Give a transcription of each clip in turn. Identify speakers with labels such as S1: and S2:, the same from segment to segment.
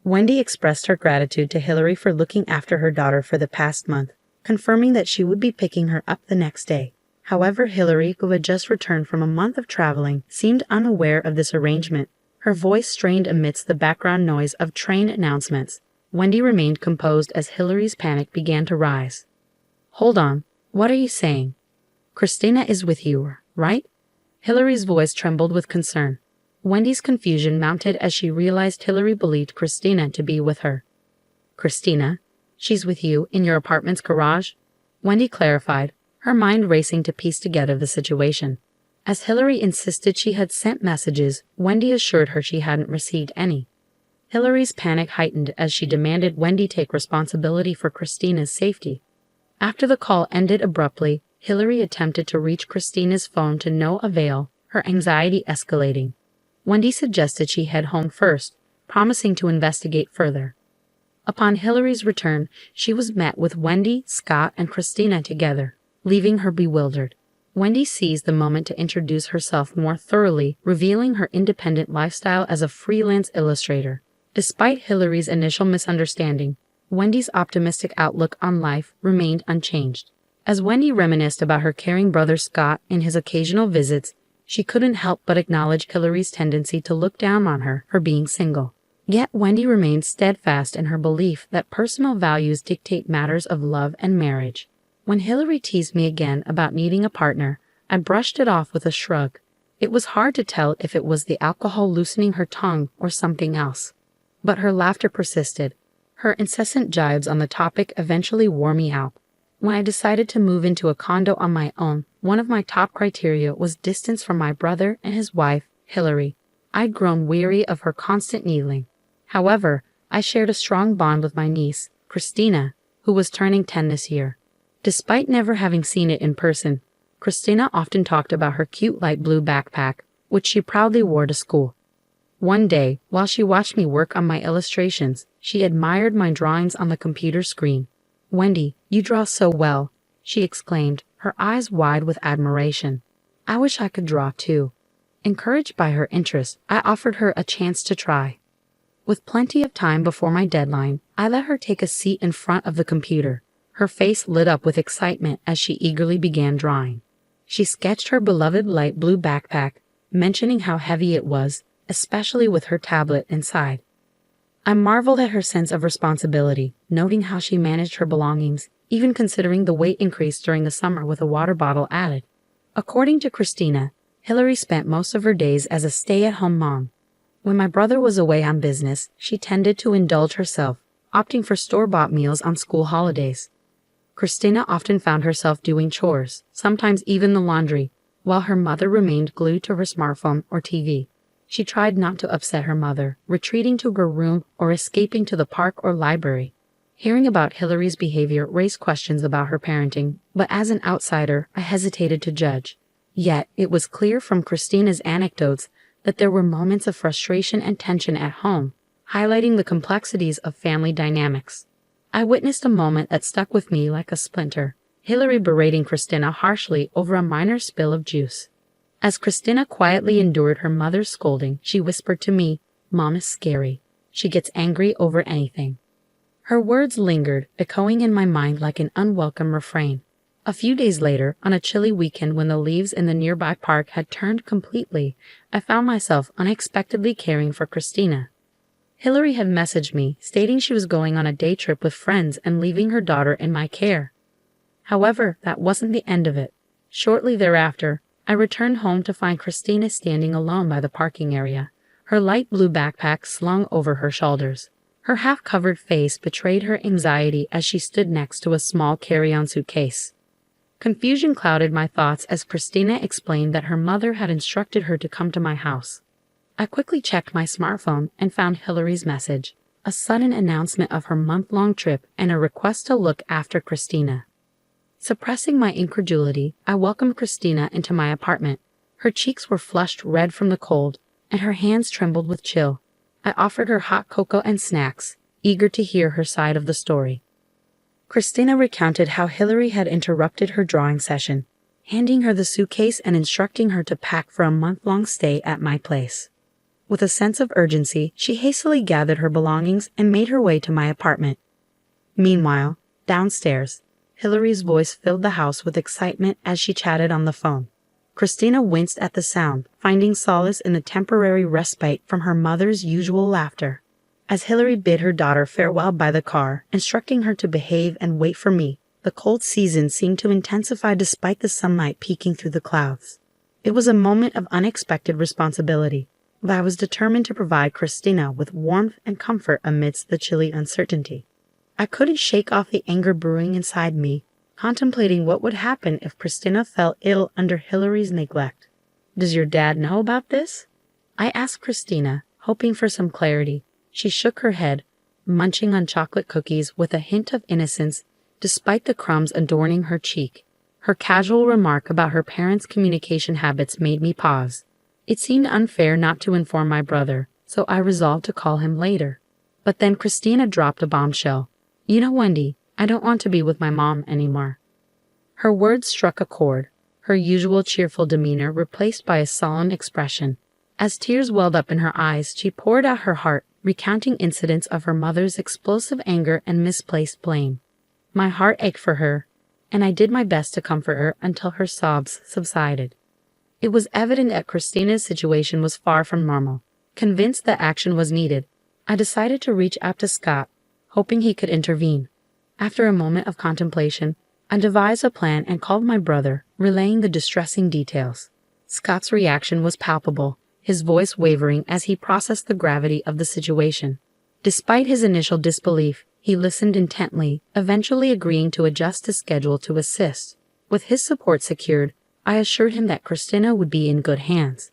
S1: Wendy expressed her gratitude to Hillary for looking after her daughter for the past month, confirming that she would be picking her up the next day. However, Hillary, who had just returned from a month of traveling, seemed unaware of this arrangement. Her voice strained amidst the background noise of train announcements. Wendy remained composed as Hillary's panic began to rise. "Hold on, what are you saying? Christina is with you, right?" Hillary's voice trembled with concern. Wendy's confusion mounted as she realized Hillary believed Christina to be with her. "Christina? She's with you in your apartment's garage?" Wendy clarified, her mind racing to piece together the situation. As Hillary insisted she had sent messages, Wendy assured her she hadn't received any. Hillary's panic heightened as she demanded Wendy take responsibility for Christina's safety. After the call ended abruptly, Hillary attempted to reach Christina's phone to no avail, her anxiety escalating. Wendy suggested she head home first, promising to investigate further. Upon Hillary's return, she was met with Wendy, Scott, and Christina together, leaving her bewildered. Wendy seized the moment to introduce herself more thoroughly, revealing her independent lifestyle as a freelance illustrator. Despite Hillary's initial misunderstanding, Wendy's optimistic outlook on life remained unchanged. As Wendy reminisced about her caring brother Scott and his occasional visits, she couldn't help but acknowledge Hillary's tendency to look down on her for being single. Yet Wendy remained steadfast in her belief that personal values dictate matters of love and marriage. When Hillary teased me again about needing a partner, I brushed it off with a shrug. It was hard to tell if it was the alcohol loosening her tongue or something else. But her laughter persisted. Her incessant jibes on the topic eventually wore me out. When I decided to move into a condo on my own, one of my top criteria was distance from my brother and his wife, Hillary. I'd grown weary of her constant needling. However, I shared a strong bond with my niece, Christina, who was turning 10 this year. Despite never having seen it in person, Christina often talked about her cute light blue backpack, which she proudly wore to school. One day, while she watched me work on my illustrations, she admired my drawings on the computer screen. "Wendy, you draw so well," she exclaimed, her eyes wide with admiration. "I wish I could draw too." Encouraged by her interest, I offered her a chance to try. With plenty of time before my deadline, I let her take a seat in front of the computer. Her face lit up with excitement as she eagerly began drawing. She sketched her beloved light blue backpack, mentioning how heavy it was, especially with her tablet inside. I marveled at her sense of responsibility, noting how she managed her belongings, even considering the weight increase during the summer with a water bottle added. According to Christina, Hillary spent most of her days as a stay-at-home mom. When my brother was away on business, she tended to indulge herself, opting for store-bought meals on school holidays. Christina often found herself doing chores, sometimes even the laundry, while her mother remained glued to her smartphone or TV. She tried not to upset her mother, retreating to her room or escaping to the park or library. Hearing about Hillary's behavior raised questions about her parenting, but as an outsider, I hesitated to judge. Yet, it was clear from Christina's anecdotes that there were moments of frustration and tension at home, highlighting the complexities of family dynamics. I witnessed a moment that stuck with me like a splinter, Hillary berating Christina harshly over a minor spill of juice. As Christina quietly endured her mother's scolding, she whispered to me, "Mom is scary. She gets angry over anything." Her words lingered, echoing in my mind like an unwelcome refrain. A few days later, on a chilly weekend when the leaves in the nearby park had turned completely, I found myself unexpectedly caring for Christina. Hillary had messaged me, stating she was going on a day trip with friends and leaving her daughter in my care. However, that wasn't the end of it. Shortly thereafter, I returned home to find Christina standing alone by the parking area, her light blue backpack slung over her shoulders. Her half-covered face betrayed her anxiety as she stood next to a small carry-on suitcase. Confusion clouded my thoughts as Christina explained that her mother had instructed her to come to my house. I quickly checked my smartphone and found Hillary's message, a sudden announcement of her month-long trip and a request to look after Christina. Suppressing my incredulity, I welcomed Christina into my apartment. Her cheeks were flushed red from the cold, and her hands trembled with chill. I offered her hot cocoa and snacks, eager to hear her side of the story. Christina recounted how Hillary had interrupted her drawing session, handing her the suitcase and instructing her to pack for a month-long stay at my place. With a sense of urgency, she hastily gathered her belongings and made her way to my apartment. Meanwhile, downstairs, Hillary's voice filled the house with excitement as she chatted on the phone. Christina winced at the sound, finding solace in the temporary respite from her mother's usual laughter. As Hillary bid her daughter farewell by the car, instructing her to behave and wait for me, the cold season seemed to intensify despite the sunlight peeking through the clouds. It was a moment of unexpected responsibility, but I was determined to provide Christina with warmth and comfort amidst the chilly uncertainty. I couldn't shake off the anger brewing inside me, contemplating what would happen if Christina fell ill under Hillary's neglect. "Does your dad know about this?" I asked Christina, hoping for some clarity. She shook her head, munching on chocolate cookies with a hint of innocence despite the crumbs adorning her cheek. Her casual remark about her parents' communication habits made me pause. It seemed unfair not to inform my brother, so I resolved to call him later. But then Christina dropped a bombshell. "You know, Wendy, I don't want to be with my mom anymore." Her words struck a chord, her usual cheerful demeanor replaced by a sullen expression. As tears welled up in her eyes, she poured out her heart, recounting incidents of her mother's explosive anger and misplaced blame. My heart ached for her, and I did my best to comfort her until her sobs subsided. It was evident that Christina's situation was far from normal. Convinced that action was needed, I decided to reach out to Scott, hoping he could intervene. After a moment of contemplation, I devised a plan and called my brother, relaying the distressing details. Scott's reaction was palpable, his voice wavering as he processed the gravity of the situation. Despite his initial disbelief, he listened intently, eventually agreeing to adjust his schedule to assist. With his support secured, I assured him that Christina would be in good hands.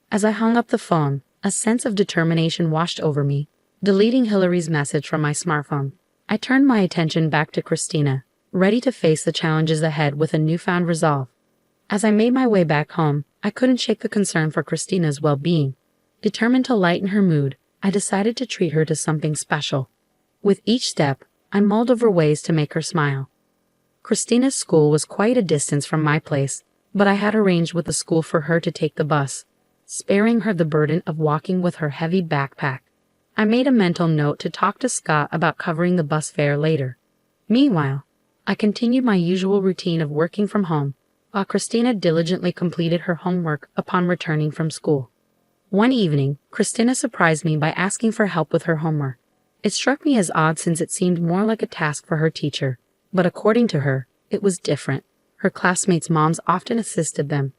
S1: As I hung up the phone, a sense of determination washed over me. Deleting Hillary's message from my smartphone, I turned my attention back to Christina, ready to face the challenges ahead with a newfound resolve. As I made my way back home, I couldn't shake the concern for Christina's well-being. Determined to lighten her mood, I decided to treat her to something special. With each step, I mulled over ways to make her smile. Christina's school was quite a distance from my place, but I had arranged with the school for her to take the bus, sparing her the burden of walking with her heavy backpack. I made a mental note to talk to Scott about covering the bus fare later. Meanwhile, I continued my usual routine of working from home, while Christina diligently completed her homework upon returning from school. One evening, Christina surprised me by asking for help with her homework. It struck me as odd since it seemed more like a task for her teacher, but according to her, it was different. Her classmates' moms often assisted them.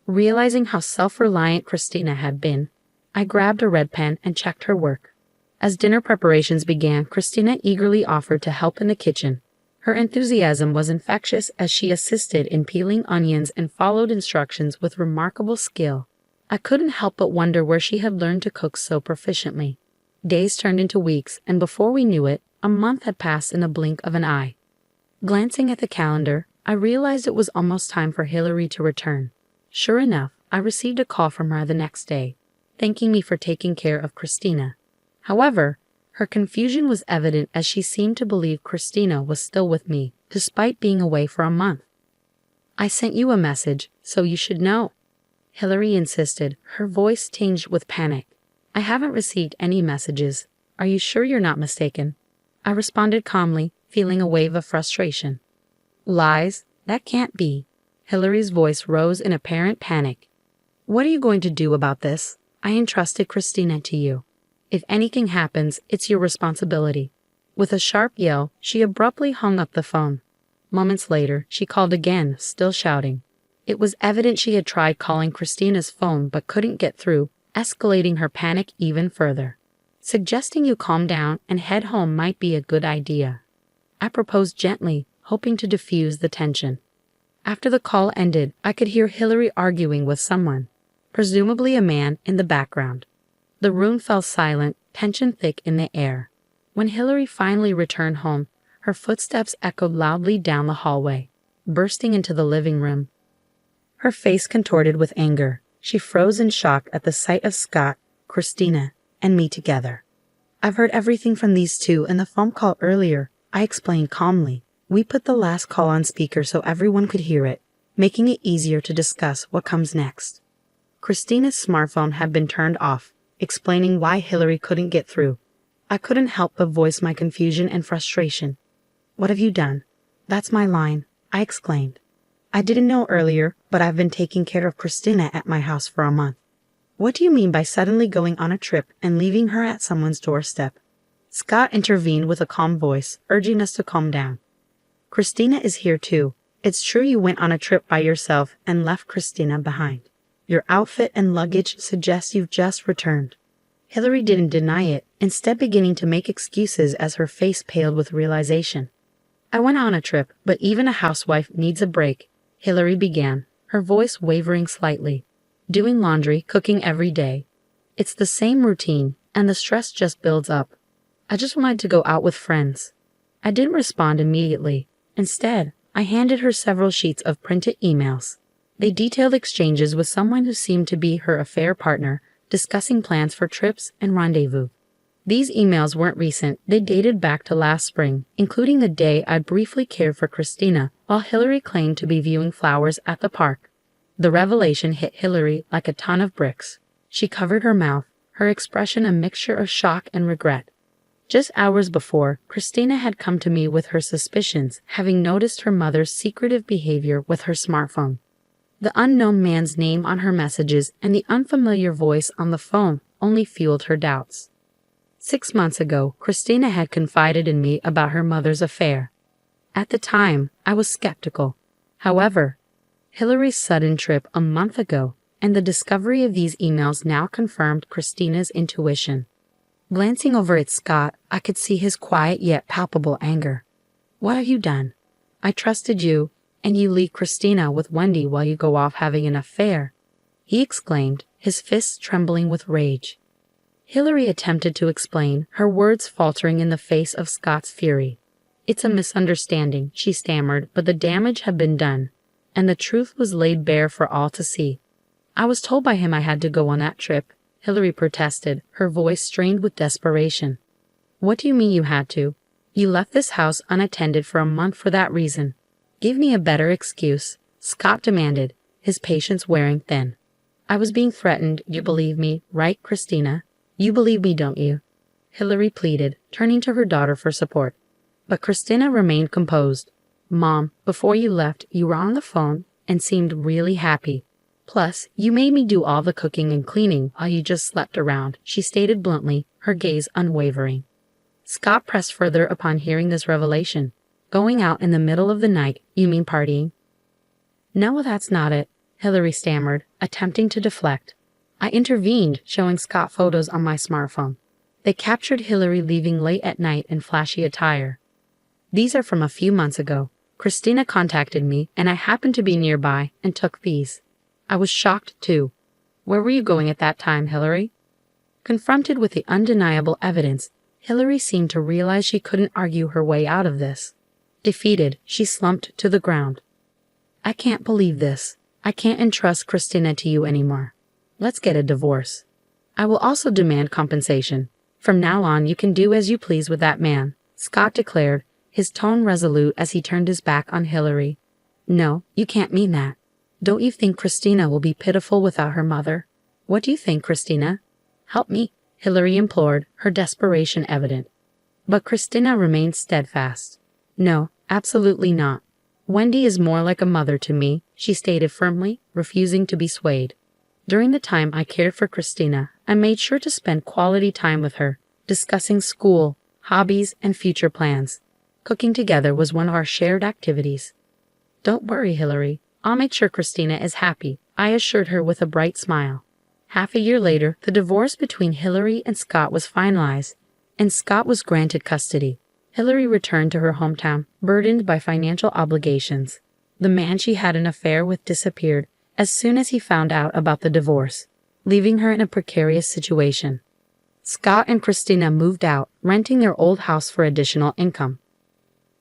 S1: Realizing how self-reliant Christina had been, I grabbed a red pen and checked her work. As dinner preparations began, Christina eagerly offered to help in the kitchen. Her enthusiasm was infectious as she assisted in peeling onions and followed instructions with remarkable skill. I couldn't help but wonder where she had learned to cook so proficiently. Days turned into weeks, and before we knew it, a month had passed in a blink of an eye. Glancing at the calendar, I realized it was almost time for Hillary to return. Sure enough, I received a call from her the next day, thanking me for taking care of Christina. However, her confusion was evident as she seemed to believe Christina was still with me, despite being away for a month. "I sent you a message, so you should know," Hillary insisted, her voice tinged with panic. "I haven't received any messages. Are you sure you're not mistaken?" I responded calmly, feeling a wave of frustration. "Lies? That can't be." Hillary's voice rose in apparent panic. "What are you going to do about this? I entrusted Christina to you. If anything happens, it's your responsibility." With a sharp yell, she abruptly hung up the phone. Moments later, she called again, still shouting. It was evident she had tried calling Christina's phone but couldn't get through, escalating her panic even further. "Suggesting you calm down and head home might be a good idea," I proposed gently, hoping to diffuse the tension. After the call ended, I could hear Hillary arguing with someone, presumably a man, in the background. The room fell silent, tension thick in the air. When Hillary finally returned home, her footsteps echoed loudly down the hallway, bursting into the living room. Her face contorted with anger, she froze in shock at the sight of Scott, Christina, and me together. "I've heard everything from these two in the phone call earlier," I explained calmly. We put the last call on speaker so everyone could hear it, making it easier to discuss what comes next. Christina's smartphone had been turned off, explaining why Hillary couldn't get through. I couldn't help but voice my confusion and frustration. "What have you done?" "That's my line," I exclaimed. "I didn't know earlier, but I've been taking care of Christina at my house for a month." "What do you mean by suddenly going on a trip and leaving her at someone's doorstep?" Scott intervened with a calm voice, urging us to calm down. "Christina is here too. It's true you went on a trip by yourself and left Christina behind. Your outfit and luggage suggest you've just returned." Hillary didn't deny it, instead beginning to make excuses as her face paled with realization. "I went on a trip, but even a housewife needs a break," Hillary began, her voice wavering slightly. "Doing laundry, cooking every day. It's the same routine, and the stress just builds up. I just wanted to go out with friends." I didn't respond immediately. Instead, I handed her several sheets of printed emails. They detailed exchanges with someone who seemed to be her affair partner, discussing plans for trips and rendezvous. These emails weren't recent, they dated back to last spring, including the day I briefly cared for Christina while Hillary claimed to be viewing flowers at the park. The revelation hit Hillary like a ton of bricks. She covered her mouth, her expression a mixture of shock and regret. Just hours before, Christina had come to me with her suspicions, having noticed her mother's secretive behavior with her smartphone. The unknown man's name on her messages and the unfamiliar voice on the phone only fueled her doubts. 6 months ago, Christina had confided in me about her mother's affair. At the time, I was skeptical. However, Hillary's sudden trip a month ago and the discovery of these emails now confirmed Christina's intuition. Glancing over at Scott, I could see his quiet yet palpable anger. "What have you done? I trusted you, and you leave Christina with Wendy while you go off having an affair," he exclaimed, his fists trembling with rage. Hillary attempted to explain, her words faltering in the face of Scott's fury. "It's a misunderstanding," she stammered, "but the damage had been done, and the truth was laid bare for all to see." "I was told by him I had to go on that trip," Hillary protested, her voice strained with desperation. "What do you mean you had to? You left this house unattended for a month for that reason. Give me a better excuse," Scott demanded, his patience wearing thin. "I was being threatened, you believe me, right, Christina? You believe me, don't you?" Hillary pleaded, turning to her daughter for support. But Christina remained composed. "Mom, before you left, you were on the phone and seemed really happy. Plus, you made me do all the cooking and cleaning while you just slept around," she stated bluntly, her gaze unwavering. Scott pressed further upon hearing this revelation. "Going out in the middle of the night, you mean partying?" "No, that's not it," Hillary stammered, attempting to deflect. I intervened, showing Scott photos on my smartphone. They captured Hillary leaving late at night in flashy attire. "These are from a few months ago. Christina contacted me, and I happened to be nearby and took these. I was shocked, too." "Where were you going at that time, Hillary?" Confronted with the undeniable evidence, Hillary seemed to realize she couldn't argue her way out of this. Defeated, she slumped to the ground. "I can't believe this. I can't entrust Christina to you anymore. Let's get a divorce. I will also demand compensation. From now on, you can do as you please with that man," Scott declared, his tone resolute as he turned his back on Hillary. "No, you can't mean that. Don't you think Christina will be pitiful without her mother? What do you think, Christina?" "Help me," Hillary implored, her desperation evident. But Christina remained steadfast. "No, absolutely not. Wendy is more like a mother to me," she stated firmly, refusing to be swayed. "During the time I cared for Christina, I made sure to spend quality time with her, discussing school, hobbies, and future plans. Cooking together was one of our shared activities." "Don't worry, Hillary. I'll make sure Christina is happy," I assured her with a bright smile. Half a year later, the divorce between Hillary and Scott was finalized, and Scott was granted custody. Hillary returned to her hometown, burdened by financial obligations. The man she had an affair with disappeared as soon as he found out about the divorce, leaving her in a precarious situation. Scott and Christina moved out, renting their old house for additional income.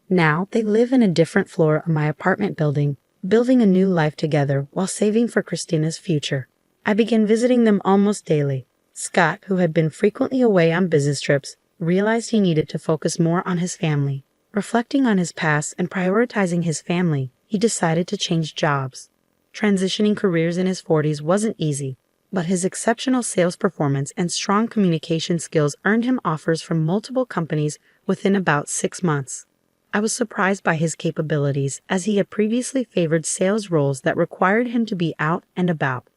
S1: Now they live in a different floor of my apartment building, building a new life together while saving for Christina's future. I began visiting them almost daily. Scott, who had been frequently away on business trips, realized he needed to focus more on his family. Reflecting on his past and prioritizing his family, he decided to change jobs. Transitioning careers in his 40s wasn't easy, but his exceptional sales performance and strong communication skills earned him offers from multiple companies within about 6 months. I was surprised by his capabilities, as he had previously favored sales roles that required him to be out and about.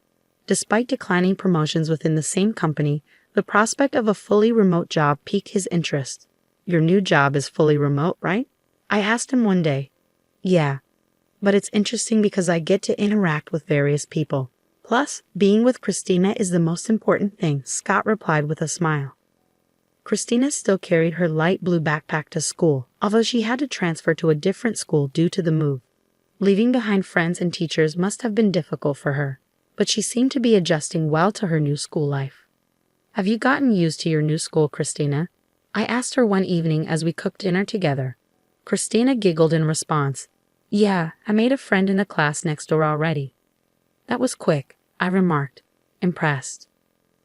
S1: Despite declining promotions within the same company, the prospect of a fully remote job piqued his interest. "Your new job is fully remote, right?" I asked him one day. "Yeah, but it's interesting because I get to interact with various people. Plus, being with Christina is the most important thing," Scott replied with a smile. Christina still carried her light blue backpack to school, although she had to transfer to a different school due to the move. Leaving behind friends and teachers must have been difficult for her, but she seemed to be adjusting well to her new school life. "Have you gotten used to your new school, Christina?" I asked her one evening as we cooked dinner together. Christina giggled in response. "Yeah, I made a friend in the class next door already." "That was quick," I remarked, impressed.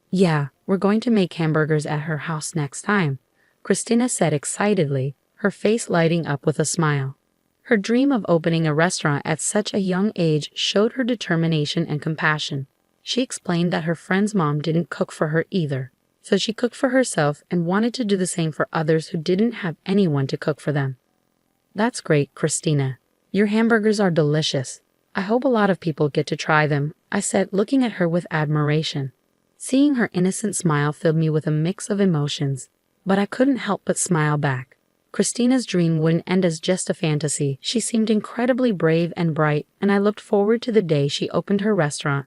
S1: "Yeah, we're going to make hamburgers at her house next time," Christina said excitedly, her face lighting up with a smile. Her dream of opening a restaurant at such a young age showed her determination and compassion. She explained that her friend's mom didn't cook for her either, so she cooked for herself and wanted to do the same for others who didn't have anyone to cook for them. "That's great, Christina. Your hamburgers are delicious. I hope a lot of people get to try them," I said, looking at her with admiration. Seeing her innocent smile filled me with a mix of emotions, but I couldn't help but smile back. Christina's dream wouldn't end as just a fantasy. She seemed incredibly brave and bright, and I looked forward to the day she opened her restaurant.